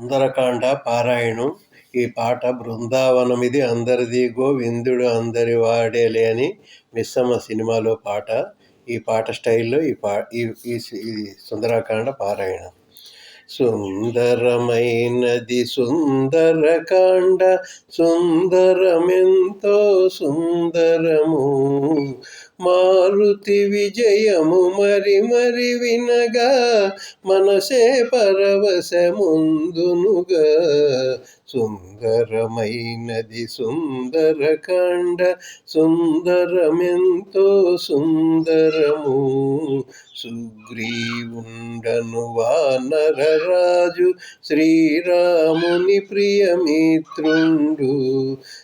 సుందరకాండ పారాయణం. ఈ పాట బృందావనమిది అందరిది గోవిందుడు అందరి వాడేలే అని మిస్సమ్మ సినిమాలో పాట. ఈ పాట స్టైల్లో ఈ సుందరకాండ పారాయణం. సుందరమైనది సుందరకాండ, సుందరమెంతో సుందరము. మారుతి విజయము మరి మరి వినగా, మనసే పరవశముందునుగా. సుందరమైనది సుందరకాండ, సుందరమెంతో సుందరము. సుగ్రీవుండను వానరరాజు, శ్రీరాముని ప్రియమిత్రుండు.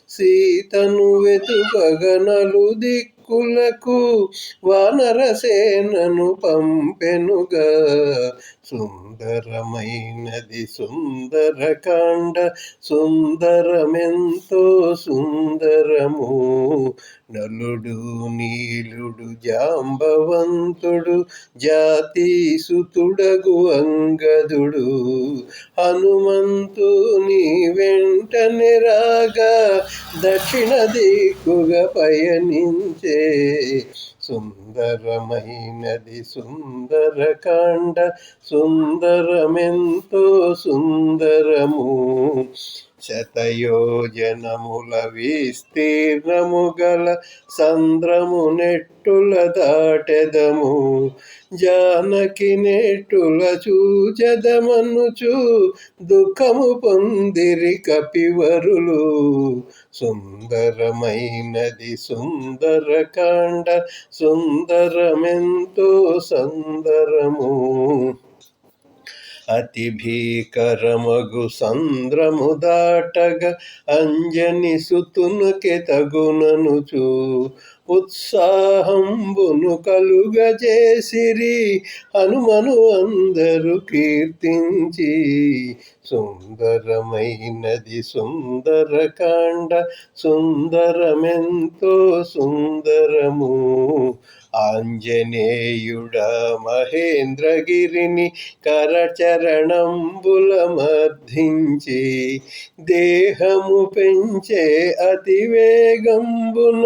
సీతను వెతుకగనలు దిక్కులకు, వానరసేనను పంపెనుగా. సుందరమైనది సుందరకాండ, సుందరమెంతో సుందరము. నలుడు నీలుడు జాంబవంతుడు, జాతీసుతుడగు అంగదుడు. హనుమంతుని వెంటనే రాగా, దక్షిణ దిక్కుగా పయనించే. సుందరమైనది సుందరకాండ, సుందరమెంతో సుందరము. శతయోజనముల విస్తీర్ణము గల సంద్రము నెట్టుల దాటెదము. జానకి నెట్టుల చూచెదమనుచు, దుఃఖము పొందిరి కపివరులు. సుందరమైనది సుందరకాండ, సుందరమెంతో సుందరము. అతి భీకరమగు సంద్రము దాటగా, అంజని సుతునకే తగుననుచు, ఉత్సాహంబును కలుగజేసిరి హనుమను అందరు కీర్తించి. సుందరమైనది సుందరకాండ, సుందరమెంతో సుందరము. ఆంజనేయుడ మహేంద్రగిరిని కరచరణంబుల మర్ధించి, దేహము పెంచే అతివేగంబున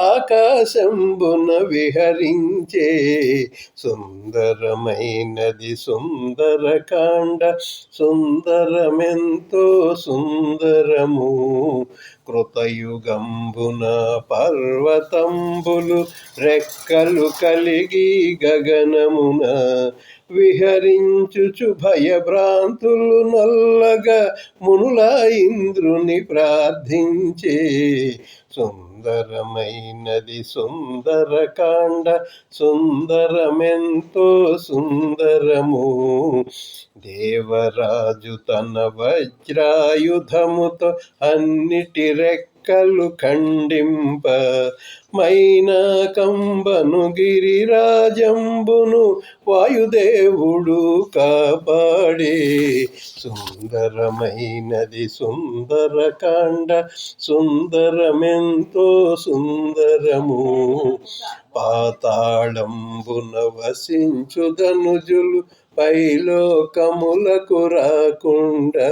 ఆకాశంబున విహరించే. సుందరమైనది సుందరకాండ, సుందరమెంతో సుందరము. కృతయుగంబున పర్వతంబులు రెక్కలు కలిగి గగనమున విహరించుచు భయభ్రాంతులు నొల్లగా, మునుల ఇంద్రుని ప్రార్థించే. సుందరమైనది సుందరకాండ, సుందరమెంతో సుందరము. దేవరాజు తన వజ్రాయుధముతో అన్నిటి రెక్కలు ఖండింప, మైనాకంబను గిరిరాజంబును వాయుదేవుడు కాపాడే. సుందరమైనది సుందరకాండ, సుందరమెంతో సుందరము. పాతాళంబున వసించు ధనుజులు పైలోకములకు రాకుండా,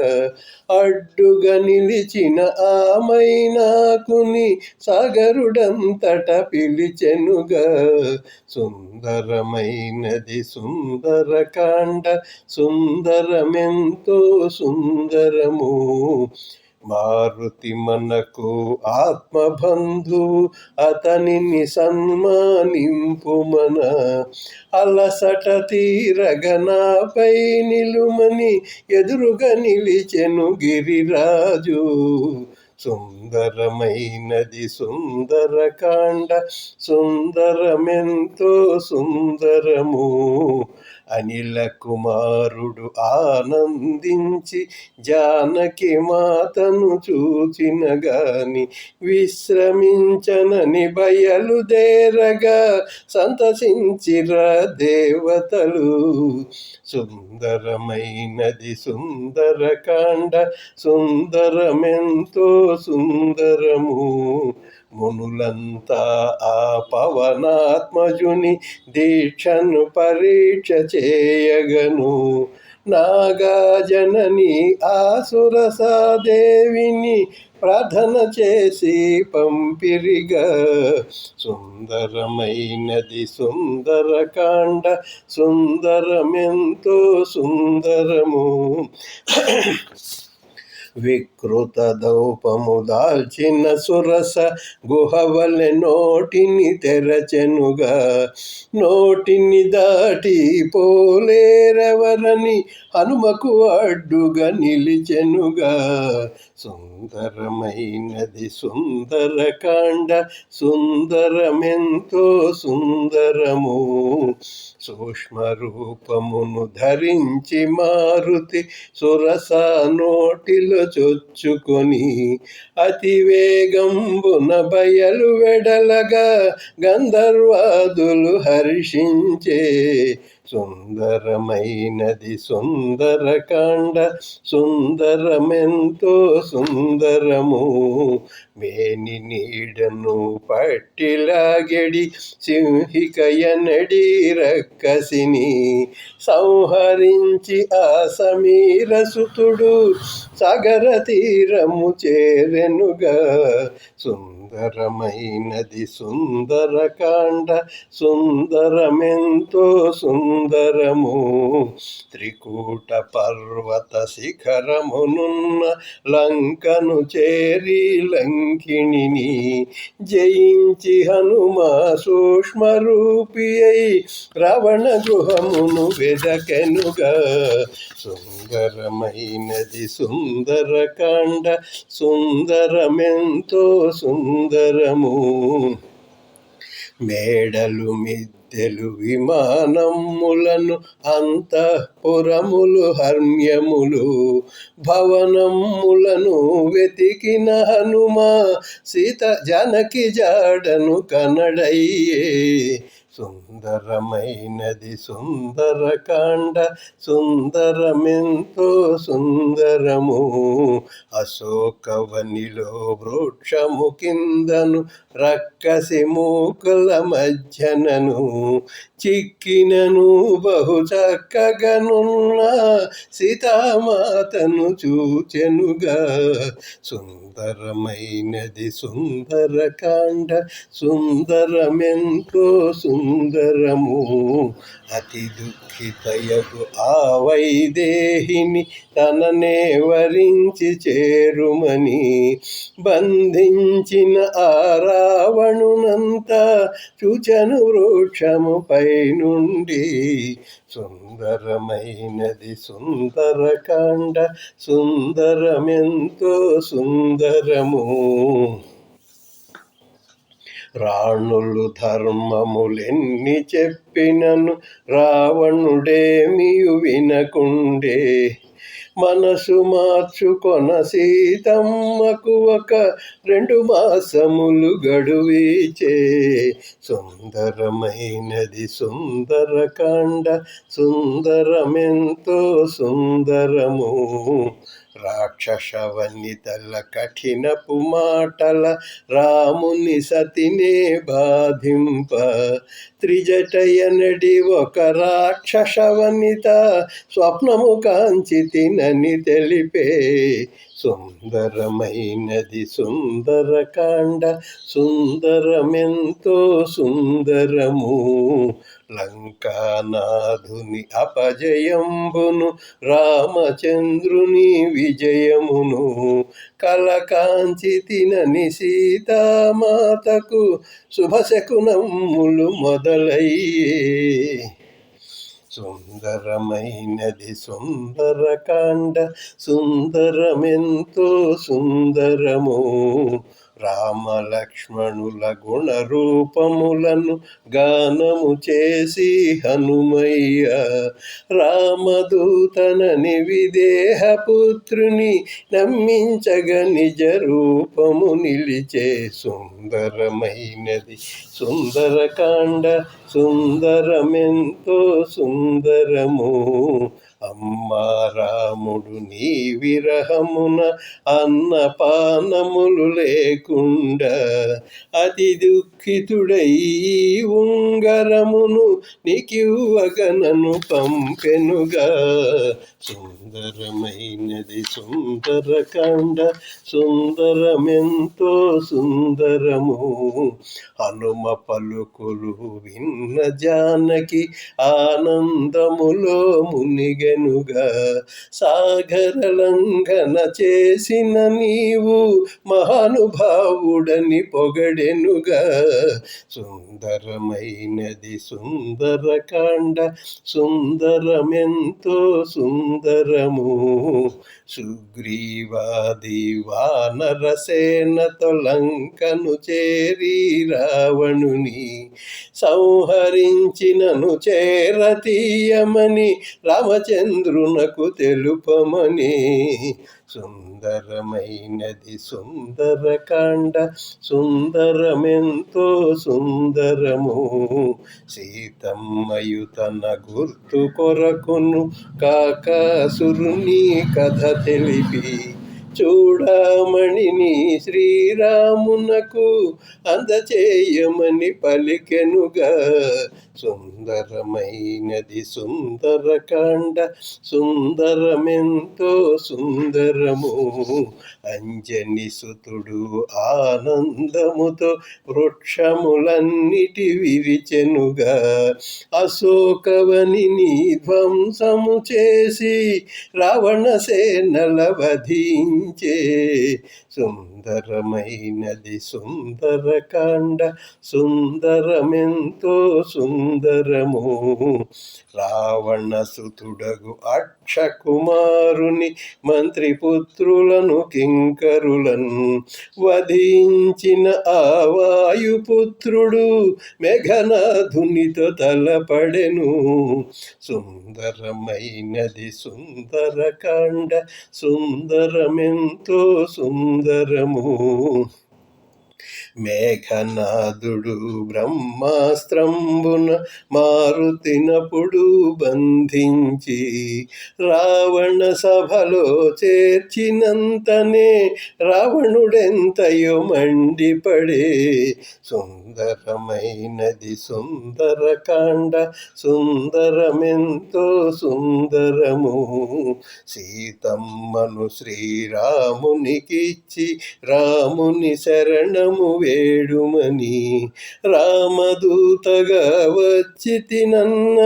అడ్డుగా నిలిచిన ఆ మైనాకుని సాగరుడంతట పిలిచెనుగా. సుందరమైనది సుందరకాండ, సుందరమెంతో సుందరము. మారుతి మనకు ఆత్మబంధువు, అతనిని సన్మానింపుమన. అలసట తీరగనాపై నిలుమని, ఎదురుగా నిలిచెను గిరిరాజు. సుందరమైనది సుందరకాండ, సుందరమెంతో సుందరము. అనిల కుమారుడు ఆనందించి, జానకి మాతను చూచిన గాని విశ్రమించనని బయలుదేరగా, సంతసించిర దేవతలు. సుందరమైనది సుందరకాండ, సుందరమెంతో సుందరము. మునులంతా ఆ పవనాత్మజుని దీక్షను పరీక్ష చేయగను. నాగాజనని ఆసురసాదేవిని ప్రార్థన చేసి పంపిరిగా. సుందరమైనది సుందరకాండ, సుందరమెంతో సుందరము. వికృత దౌపము దాల్చిన సురస గుహవలె నోటిని తెరచెనుగా. నోటిని దాటి పోలేరెవరని హనుమకు అడ్డుగా నిలిచెనుగా. సుందరమైనది సుందరకాండ, సుందరమెంతో సుందరము. సూక్ష్మ రూపమును ధరించి మారుతి సురస నోటిలో చొచ్చుకొని అతి వేగంబున బయలు వెడలగా గంధర్వాదులు హర్షించే. సుందరమైనది సుందరకాండ, సుందరమెంతో సుందరము. మేని నీడను పట్టిలాగెడి సింహికయనడి రక్కసిని సంహరించి ఆ సమీరసుతుడు సాగర తీరము చేరెనుగా. సుందరమైనది సుందరకాండ, సుందరమెంతో సుందరము. త్రికూట పర్వత శిఖరమునున్న లంకను చేరి లంకిణిని జయించి హనుమ సూక్ష్మరూపి అయి రావణ గృహమును వెదకెనుగా. సుందరమైనది సుందరకాండ, సుందరమెంతో సుందరము. మేడలు మిద్దెలు విమానములను అంతఃపురములు హర్మ్యములు భవనములను వెతికిన హనుమ సీత జానకి జాడను కనడయ్యే. సుందరమైనది సుందరకాండ, సుందరమెంతో సుందరము. అశోకవనిలో వృక్షము కిందను రక్కసి మూకుల మధ్యనను చిక్కినను బహు చక్కగనున్న సీతామాతను చూచెనుగా. సుందరమైనది సుందరకాండ, సుందరమెంతో సుందరము. అతి దుఃఖితయగు ఆ వైదేహిని తననే వరించి చేరుమని బంధించిన ఆ రావణునంతా చూచెను వృక్షము పై నుండి. సుందరమైనది సుందరకాండ, సుందరమెంతో సుందరము. రాణులు ధర్మములెన్ని చెప్పినను రావణుడేమియు వినకుండే. మనసు మార్చుకొన సీతమ్మకు 1-2 మాసములు గడువిచే. సుందరమైనది సుందరకాండ, సుందరమెంతో సుందరము. రాక్షస వనితల కఠినపు మాటల రాముని సతినే బాధింప త్రిజటయనడి ఒక రాక్షస వనిత స్వప్నము కాంచి తినని తెలిపే. సుందరమైనది సుందరకాండ, సుందరమెంతో సుందరము. లంకానాథుని అపజయంబును రామచంద్రుని విజయమును కలకాంచి తినని సీతామాతకు శుభశకునములు మొదలయ్యే. సుందరమైనది సుందరకాండ, సుందరమెంతో సుందరము. రామలక్ష్మణుల గుణరూపములను గానము చేసి హనుమయ్య రామదూతనని విదేహపుత్రుని నమ్మించగ నిజ రూపము నిలిచే. సుందరమైనది సుందరకాండ, సుందరమెంతో సుందరము. అమ్మా రాముడు నీ విరహమున అన్నపానములు లేకుండా అతి దుఃఖితుడై ఉంగరమును నీకివ్వగనను పంపెనుగా. సుందరమైనది సుందరకాండ, సుందరమెంతో సుందరము. హనుమ పలుకులు విన్న జానకి ఆనందములో మునిగెనుగా. సాగర లంఘన చేసిన నీవు మహానుభావుడని పొగడెనుగా. సుందరమైనది సుందరకాండ, సుందరమెంతో సుందరము. సుగ్రీవాది వానరసేనతో లంకను చేరి రావణుని సంహరించినను చేరతీయమని రామచంద్రునకు తెలుపమని. సుందరమైనది సుందరకాండ, సుందరమెంతో సుందరము. సీతమ్మయు తన గుర్తు కొరకును కాకాసురుని కథ తెలిపి చూడమణిని శ్రీరామునకు అందచేయమని పలికెనుగా. సుందరమైనది సుందరకాండ, సుందరమెంతో సుందరము. అంజని సుతుడు ఆనందముతో వృక్షములన్నిటి విరిచెనుగా. అశోకవనిని ధ్వంసము చేసి రావణ సేనల వధించే. సుందరమైనది సుందరకాండ, సుందరమెంతో సుందరము. రావణ సుతుడగు అక్షకుమారుని మంత్రిపుత్రులను కింకరులను వధించిన ఆ వాయుపుత్రుడు మేఘనాథునితో తలపడెను. సుందరమైనది సుందరకాండ, సుందరమెంతో సుందరము. మేఘనాథుడు బ్రహ్మాస్త్రంబున మారుతినప్పుడు బంధించి రావణ సభలో చేర్చినంతనే రావణుడెంతయో మండిపడే. సుందరమైనది సుందరకాండ, సుందరమెంతో సుందరము. సీతమ్మను శ్రీరామునికిచ్చి రాముని శరణము వేడుమని రామదూతగా వచ్చి తినన్న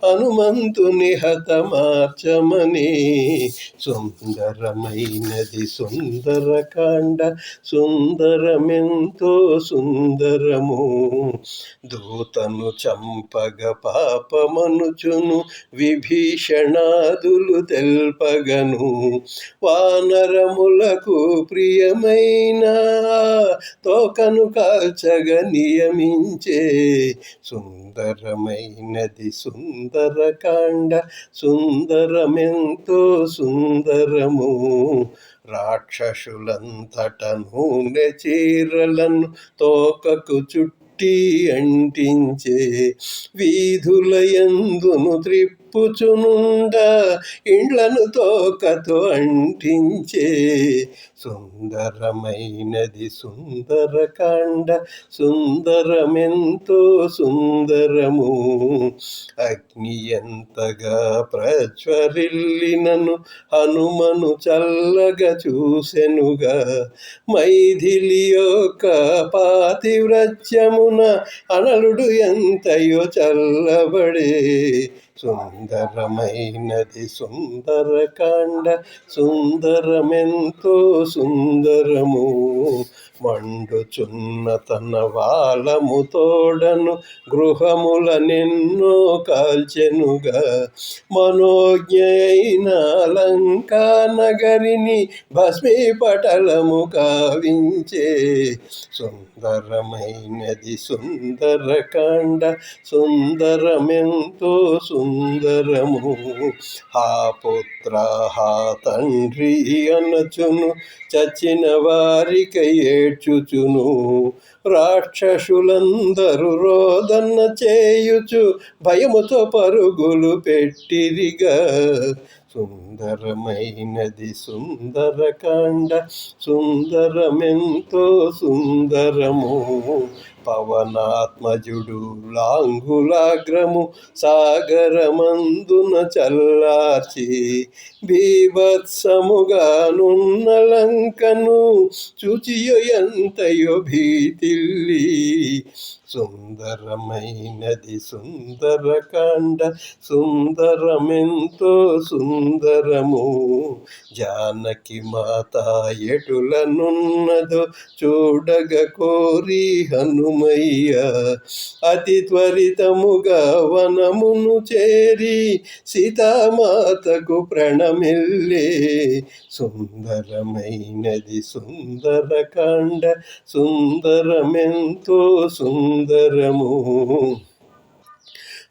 హనుమంతుని హతమార్చమని. సుందరమైనది సుందరకాండ, సుందరమెంతో సుందరము. దూతను చంపగ పాపమనుచును విభీషణాదులు తెల్పగను. వానరములకు ప్రియమైన తోకను కాల్చగ నియమించే. సుందరమైనది సుందరకాండ, సుందరమెంతో సుందరము. రాక్షసులంతట నూనె చీరలను తోకకు చుట్టి అంటించే. వీధులయందును త్రిప్పుచునుండ ఇండ్లను తోకతో అంటించే. సుందరమైనది సుందరకాండ, సుందరమెంతో సుందరము. అగ్ని ఎంతగా ప్రజ్వరిల్లినను హనుమను చల్లగా చూసెనుగా. మైథిలి యొక్క పాతివ్రత్యమున అనలుడు ఎంతయో చల్లబడే. సుందరమైనది సుందరకాండ, సుందరమెంతో సుందరము. మండుచున్న తన వాలము తోడను గృహముల నిన్నో కాల్చెనుగా. మనోజ్ఞైన లంకా నగరిని భస్మీపటలము కావించే. సుందరమైనది సుందరకాండ, సుందరమెంతో సుందరము. హా పుత్ర హా తండ్రి అనచును చచ్చిన వారిక ఏడ్చుచును. రాక్షసులందరూ రోదన్న చేయుచు భయముతో పరుగులు పెట్టిరిగా. సుందరమైనది సుందరకాండ, సుందరమెంతో సుందరము. పవనాత్మజుడు లాంగులాగ్రము సాగరమందున చల్లార్చి, బీభత్సముగానున్న లంకను చూచియో ఎంతయో భీతిల్లి. సుందరమైనది సుందరకాండ, సుందరమెంతో సుందరము. జానకి మాత ఎటులనున్నదో చూడగ కోరి హనుమయ్య, అతి త్వరితముగా వనమును చేరి సీతామాతకు ప్రణమిల్లే. సుందరమైనది సుందరకాండ, సుందరమెంతో సుందరము.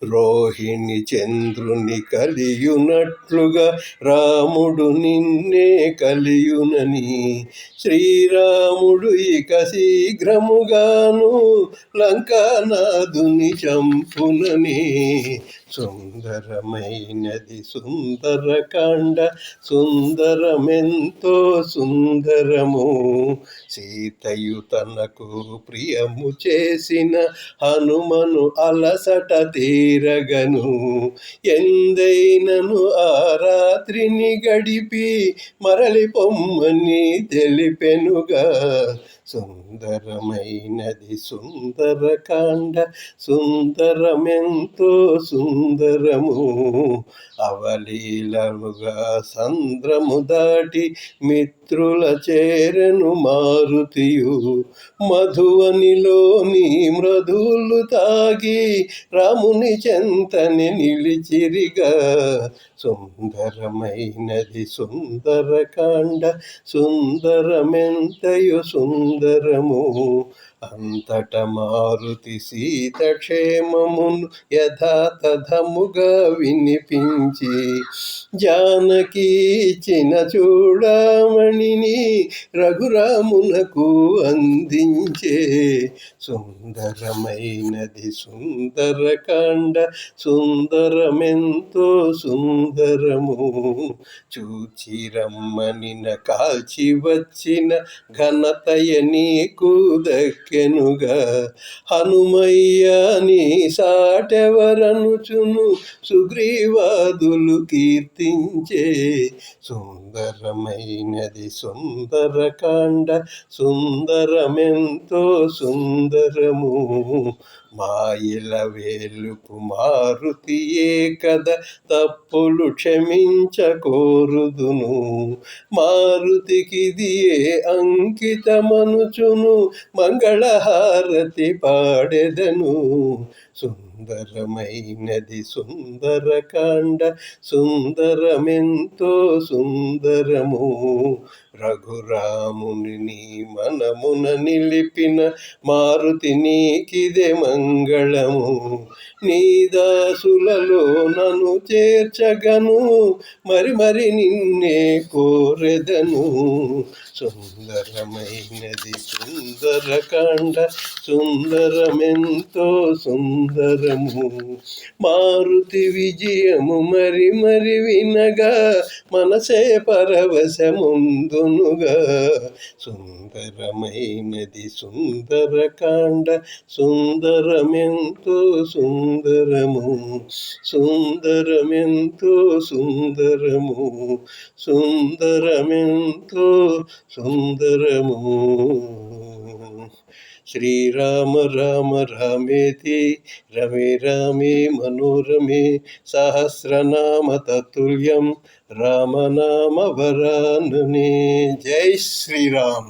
రోహిణి చంద్రుని కలియునట్లుగా రాముడు నిన్నే కలియునని, శ్రీరాముడు ఇక శీఘ్రముగాను లంకానాథుని చంపునని. సుందరమైనది సుందరకాండ, సుందరమెంతో సుందరము. సీతయు తనకు ప్రియము చేసిన హనుమను అలసట తీరగను, ఎందైనను ఆ రాత్రిని గడిపి మరలి పొమ్మని తెలిపెనుగా. సుందరమైనది సుందరకాండ, సుందరమెంతో సుందరము. అవలీలముగా సంద్రము దాటి మిత్రుల చేరెను మారుతియు, మధువనిలోని మృదువులు తాగి రాముని చెంతని నిలిచిరిగా. సుందరమైనది సుందరకాండ, సుందరమెంతయు సుందరము. అంతట మారుతి సీత క్షేమమును యథాతథముగా వినిపించి, జానకి ఇచ్చిన చూడామణిని రఘురామునకు అందించే. సుందరమైనది సుందరకాండ, సుందరమెంతో సుందరము. చూచి రమ్మనిన కాల్చి వచ్చిన ఘనతయ నీకు దక్కెనుగా. హనుమయ్య నీ సాటెవరనుచును సుగ్రీవాదులు కీర్తించే. సుందరమైనది సుందరకాండ, సుందరమెంతో సుందరము. మాయిల వేలుపు మారుతియే కద తప్పులు క్షమించ కోరుదును. మారుతికిదియే అంకితమనుచును మంగళహారతి పాడెదను. సుందరమైనది సుందరకాండ, సుందరమెంతో సుందరము. రఘురాముని మనమున నిలిపిన మారుతి నీకిదే మంగళము. నీ దాసులలో నన్ను చేర్చగను, మరి మరి నిన్నే కోరెదను. సుందరమైనది సుందరకాండ, సుందరమెంతో సుందరము. మారుతి విజయము మరి మరి వినగా మనసే పరవశముందునుగా. సుందరమైనది సుందరకాండ, సుందరమెంతో సుందరము. సుందరమెంతో సుందరము, సుందరమెంతో సుందరము. శ్రీరామ రామ రామేతి రమే రామే మనోరమే, సహస్రనామ తత్తుల్యం రామనామ వరాననే. జై శ్రీరామ్.